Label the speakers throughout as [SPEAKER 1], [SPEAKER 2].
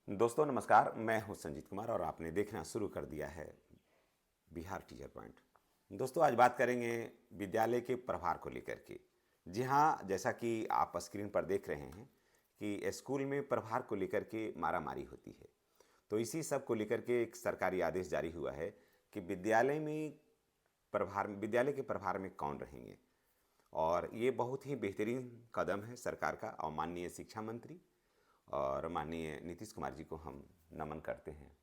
[SPEAKER 1] दोस्तों नमस्कार, मैं हूं संजीत कुमार और आपने देखना शुरू कर दिया है बिहार टीचर पॉइंट। दोस्तों आज बात करेंगे विद्यालय के प्रभार को लेकर के। जी हाँ, जैसा कि आप स्क्रीन पर देख रहे हैं कि स्कूल में प्रभार को लेकर के मारामारी होती है, तो इसी सब को लेकर के एक सरकारी आदेश जारी हुआ है कि विद्यालय के प्रभार में कौन रहेंगे। और ये बहुत ही बेहतरीन कदम है सरकार का और माननीय शिक्षा मंत्री और माननीय नीतीश कुमार जी को हम नमन करते हैं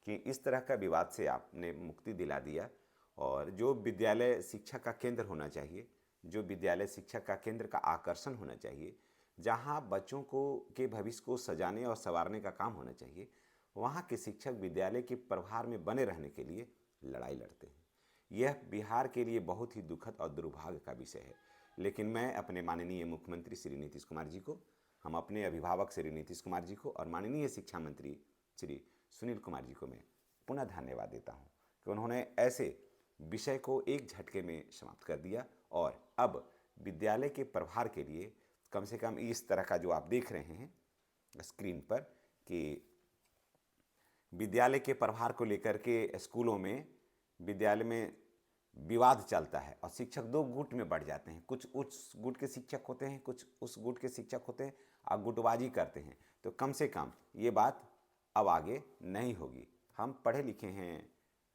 [SPEAKER 1] कि इस तरह का विवाद से आपने मुक्ति दिला दिया। और जो विद्यालय शिक्षा का केंद्र होना चाहिए, जो विद्यालय शिक्षा का केंद्र का आकर्षण होना चाहिए, जहाँ बच्चों को के भविष्य को सजाने और संवारने का काम होना चाहिए, वहाँ के शिक्षक विद्यालय के प्रभार में बने रहने के लिए लड़ाई लड़ते हैं। यह बिहार के लिए बहुत ही दुखद और दुर्भाग्य का विषय है। लेकिन मैं अपने माननीय मुख्यमंत्री श्री नीतीश कुमार जी को, हम अपने अभिभावक श्री नीतीश कुमार जी को और माननीय शिक्षा मंत्री श्री सुनील कुमार जी को मैं पुनः धन्यवाद देता हूं कि उन्होंने ऐसे विषय को एक झटके में समाप्त कर दिया। और अब विद्यालय के प्रभार के लिए कम से कम इस तरह का जो आप देख रहे हैं स्क्रीन पर कि विद्यालय के प्रभार को लेकर के स्कूलों में, विद्यालय में विवाद चलता है और शिक्षक दो गुट में बढ़ जाते हैं। कुछ उस गुट के शिक्षक होते हैं, कुछ उस गुट के शिक्षक होते हैं और गुटबाजी करते हैं। तो कम से कम ये बात अब आगे नहीं होगी। हम पढ़े लिखे हैं,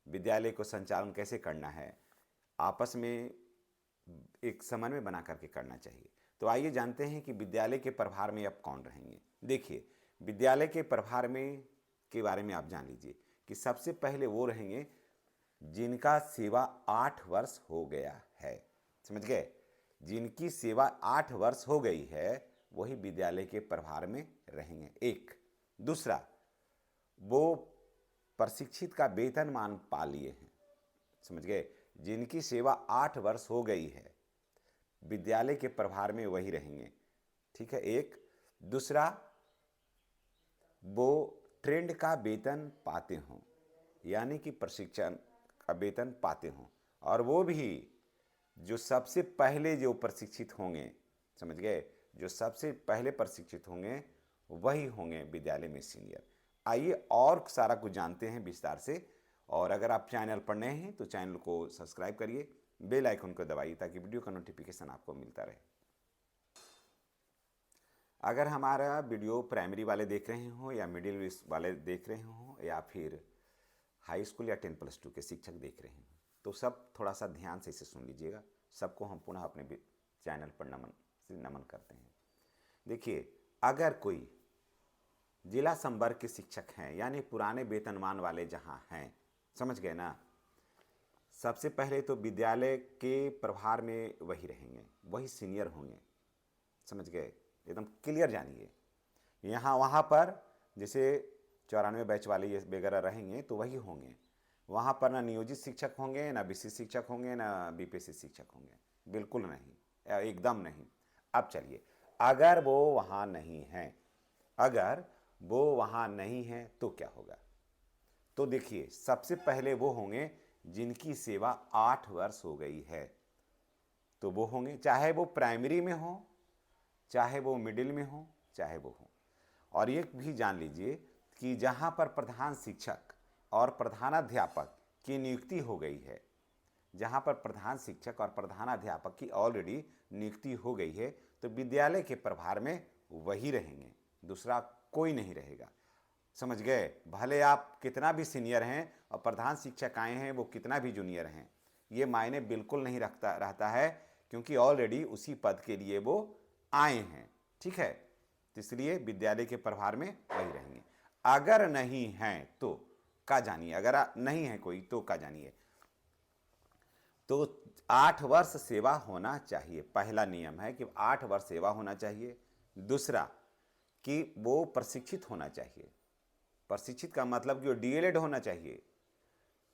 [SPEAKER 1] विद्यालय को संचालन कैसे करना है आपस में एक समन्वय बना करके करना चाहिए। तो आइए जानते हैं कि विद्यालय के प्रभार में अब कौन रहेंगे। देखिए, विद्यालय के प्रभार में के बारे में आप जान लीजिए कि सबसे पहले वो रहेंगे जिनका सेवा 8 वर्ष हो गया है। समझ गए? जिनकी सेवा 8 वर्ष हो गई है वही विद्यालय के प्रभार में रहेंगे। एक दूसरा, वो प्रशिक्षित का वेतनमान पा लिए हैं। समझ गए? जिनकी सेवा 8 वर्ष हो गई है विद्यालय के प्रभार में वही रहेंगे। ठीक है। एक दूसरा, वो ट्रेंड का वेतन पाते हों, यानी कि प्रशिक्षण का वेतन पाते हों, और वो भी जो सबसे पहले जो प्रशिक्षित होंगे, समझ गए, जो सबसे पहले प्रशिक्षित होंगे वही होंगे विद्यालय में सीनियर। आइए और सारा कुछ जानते हैं विस्तार से। और अगर आप चैनल पर नए हैं तो चैनल को सब्सक्राइब करिए, बेल आइकन को दबाइए ताकि वीडियो का नोटिफिकेशन आपको मिलता रहे। अगर हमारा वीडियो प्राइमरी वाले देख रहे हो या मिडिल वाले देख रहे हो या फिर हाई स्कूल या 10+2 के शिक्षक देख रहे हैं तो सब थोड़ा सा ध्यान से इसे सुन लीजिएगा। सबको हम पुनः अपने चैनल पर नमन करते हैं। देखिए, अगर कोई जिला संवर्ग के शिक्षक हैं, यानी पुराने वेतनमान वाले जहाँ हैं, समझ गए ना, सबसे पहले तो विद्यालय के प्रभार में वही रहेंगे, वही सीनियर होंगे। समझ गए? एकदम क्लियर जानिए। यहाँ वहाँ पर जैसे 94 बैच वाले ये वगैरह रहेंगे तो वही होंगे। वहाँ पर ना नियोजित शिक्षक होंगे, ना बीसी शिक्षक होंगे, ना बीपीएससी शिक्षक होंगे, बिल्कुल नहीं, एकदम नहीं। अब चलिए, अगर वो वहाँ नहीं हैं, अगर वो वहाँ नहीं हैं तो क्या होगा? तो देखिए, सबसे पहले वो होंगे जिनकी सेवा 8 वर्ष हो गई है। तो वो होंगे, चाहे वो प्राइमरी में हो, चाहे वो मिडिल में हो, चाहे वो हो। और ये भी जान लीजिए कि जहाँ पर प्रधान शिक्षक और प्रधानाध्यापक की नियुक्ति हो गई है, जहाँ पर प्रधान शिक्षक और प्रधानाध्यापक की ऑलरेडी नियुक्ति हो गई है, तो विद्यालय के प्रभार में वही रहेंगे, दूसरा कोई नहीं रहेगा। समझ गए? भले आप कितना भी सीनियर हैं और प्रधान शिक्षक आए हैं वो कितना भी जूनियर हैं, ये मायने बिल्कुल नहीं रहता है, क्योंकि ऑलरेडी उसी पद के लिए वो आए हैं। ठीक है? तो इसलिए विद्यालय के प्रभार में वही रहेंगे। अगर नहीं हैं तो का जानिए, अगर नहीं है कोई तो का जानिए, तो 8 वर्ष सेवा होना चाहिए। पहला नियम है कि 8 वर्ष सेवा होना चाहिए। दूसरा कि वो प्रशिक्षित होना चाहिए। प्रशिक्षित का मतलब कि वो डीएलएड होना चाहिए,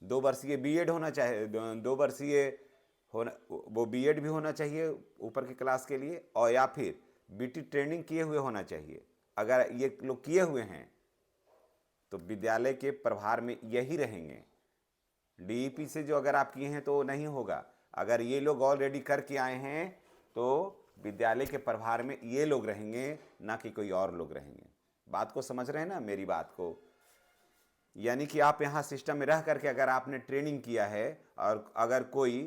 [SPEAKER 1] 2 वर्षीय बीएड होना चाहिए, 2 वर्षीय होना, वो बीएड भी होना चाहिए ऊपर की क्लास के लिए, और या फिर बीटी ट्रेनिंग किए हुए होना चाहिए। अगर ये लोग किए हुए हैं तो विद्यालय के प्रभार में यही रहेंगे। डीईपी से जो अगर आप किए हैं तो नहीं होगा। अगर ये लोग ऑलरेडी करके आए हैं तो विद्यालय के प्रभार में ये लोग रहेंगे, ना कि कोई और लोग रहेंगे। बात को समझ रहे हैं ना मेरी बात को? यानी कि आप यहाँ सिस्टम में रह करके अगर आपने ट्रेनिंग किया है और अगर कोई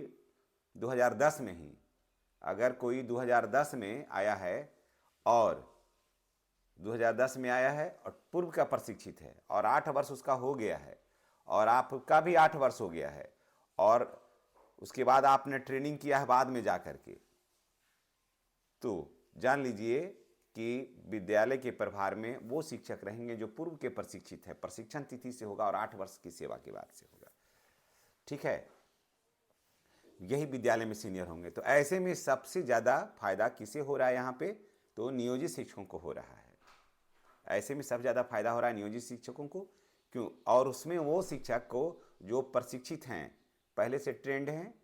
[SPEAKER 1] 2010 में ही, अगर कोई 2010 में आया है और 2010 में आया है और पूर्व का प्रशिक्षित है और 8 वर्ष उसका हो गया है और आपका भी 8 वर्ष हो गया है और उसके बाद आपने ट्रेनिंग किया है बाद में जा करके, तो जान लीजिए कि विद्यालय के प्रभार में वो शिक्षक रहेंगे जो पूर्व के प्रशिक्षित है, प्रशिक्षण तिथि से होगा और 8 वर्ष की सेवा के बाद से होगा। ठीक है, यही विद्यालय में सीनियर होंगे। तो ऐसे में सबसे ज़्यादा फायदा किसे हो रहा है यहाँ पे? तो नियोजित शिक्षकों को हो रहा है। ऐसे में सबसे ज़्यादा फायदा हो रहा है नियोजित शिक्षकों को। क्यों? और उसमें वो शिक्षक को जो प्रशिक्षित हैं, पहले से ट्रेंड हैं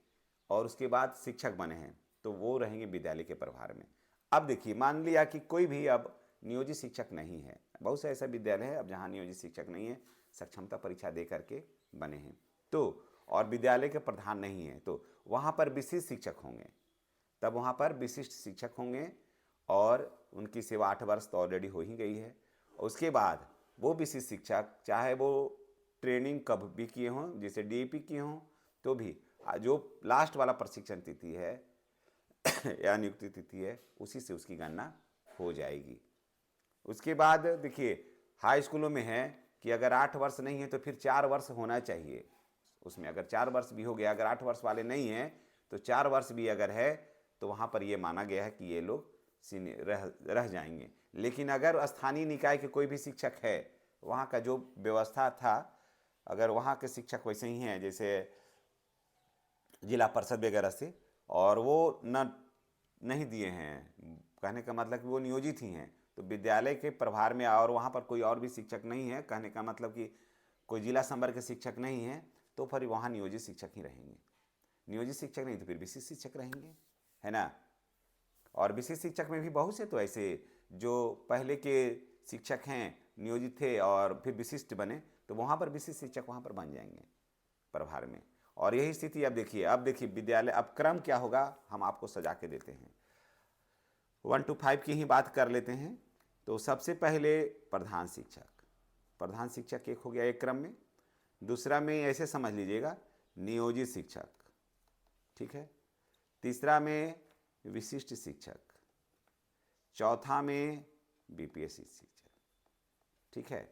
[SPEAKER 1] और उसके बाद शिक्षक बने हैं, तो वो रहेंगे विद्यालय के प्रभार में। अब देखिए, मान लिया कि कोई भी अब नियोजित शिक्षक नहीं है, बहुत से ऐसा विद्यालय है अब जहाँ नियोजित शिक्षक नहीं है, सक्षमता परीक्षा दे करके बने हैं, तो और विद्यालय के प्रधान नहीं है, तो वहाँ पर विशिष्ट शिक्षक होंगे। तब वहाँ पर विशिष्ट शिक्षक होंगे और उनकी सेवा 8 वर्ष तो ऑलरेडी हो ही गई है। उसके बाद वो विशिष्ट शिक्षक चाहे वो ट्रेनिंग कब भी किए हों, जैसे डीएपी किए हों, तो भी जो लास्ट वाला प्रशिक्षण तिथि है या नियुक्ति तिथि है, उसी से उसकी गणना हो जाएगी। उसके बाद देखिए, हाई स्कूलों में है कि अगर 8 वर्ष नहीं है तो फिर 4 वर्ष होना चाहिए उसमें। अगर 4 वर्ष भी हो गया, अगर 8 वर्ष वाले नहीं हैं तो 4 वर्ष भी अगर है तो वहाँ पर ये माना गया है कि ये लोग रह जाएंगे। लेकिन अगर स्थानीय निकाय के कोई भी शिक्षक है, वहाँ का जो व्यवस्था था, अगर वहाँ के शिक्षक वैसे ही हैं जैसे जिला परिषद वगैरह से, और वो नहीं दिए हैं, कहने का मतलब कि वो नियोजित ही हैं, तो विद्यालय के प्रभार में और वहाँ पर कोई और भी शिक्षक नहीं है, कहने का मतलब कि कोई जिला संवर्ग के शिक्षक नहीं है, तो फिर वहाँ नियोजित शिक्षक ही रहेंगे। नियोजित शिक्षक नहीं तो फिर विशिष्ट शिक्षक रहेंगे, है ना। और विशिष्ट शिक्षक में भी बहुत से तो ऐसे जो पहले के शिक्षक हैं, नियोजित थे और फिर विशिष्ट बने, तो वहाँ पर विशिष्ट शिक्षक वहाँ पर बन जाएंगे प्रभार में। और यही स्थिति अब देखिए विद्यालय, अब क्रम क्या होगा हम आपको सजा के देते हैं। 1 to 5 की ही बात कर लेते हैं। तो सबसे पहले प्रधान शिक्षक एक हो गया एक क्रम में। दूसरा में ऐसे समझ लीजिएगा नियोजित शिक्षक, ठीक है। तीसरा में विशिष्ट शिक्षक, चौथा में बीपीएससी शिक्षक, ठीक है।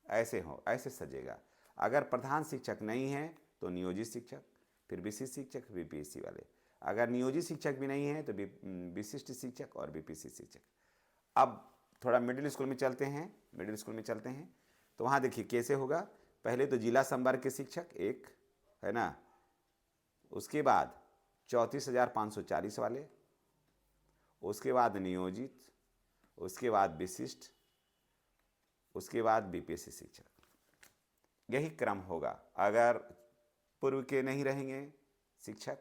[SPEAKER 1] ऐसे सजेगा। अगर प्रधान शिक्षक नहीं है तो नियोजित शिक्षक, फिर विशिष्ट शिक्षक, बीपीएससी वाले। अगर नियोजित शिक्षक भी नहीं है तो विशिष्ट शिक्षक और बीपीएससी शिक्षक। अब थोड़ा मिडिल स्कूल में चलते हैं। तो वहाँ देखिए कैसे होगा। पहले तो जिला संवर्ग के शिक्षक एक, है ना। उसके बाद 34,540 वाले, उसके बाद नियोजित, उसके बाद विशिष्ट, उसके बाद बीपीएससी शिक्षक। यही क्रम होगा। अगर पूर्व के नहीं रहेंगे शिक्षक,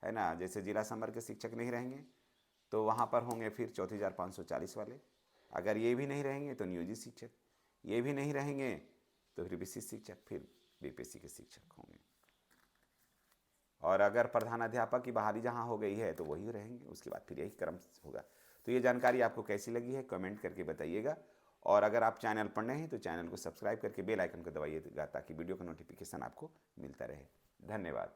[SPEAKER 1] है ना, जैसे जिला संवर्ग के शिक्षक नहीं रहेंगे तो वहाँ पर होंगे फिर 34,540 वाले। अगर ये भी नहीं रहेंगे तो नियोजित शिक्षक, ये भी नहीं रहेंगे तो फिर विशिष्ट शिक्षक, फिर बीपीएससी के शिक्षक होंगे। और अगर प्रधानाध्यापक की बहाली जहाँ हो गई है तो वही रहेंगे, उसके बाद फिर यही क्रम होगा। तो ये जानकारी आपको कैसी लगी है कमेंट करके बताइएगा। और अगर आप चैनल पर नए हैं तो चैनल को सब्सक्राइब करके बेल आइकन को दबाइएगा ताकि वीडियो का नोटिफिकेशन आपको मिलता रहे। धन्यवाद।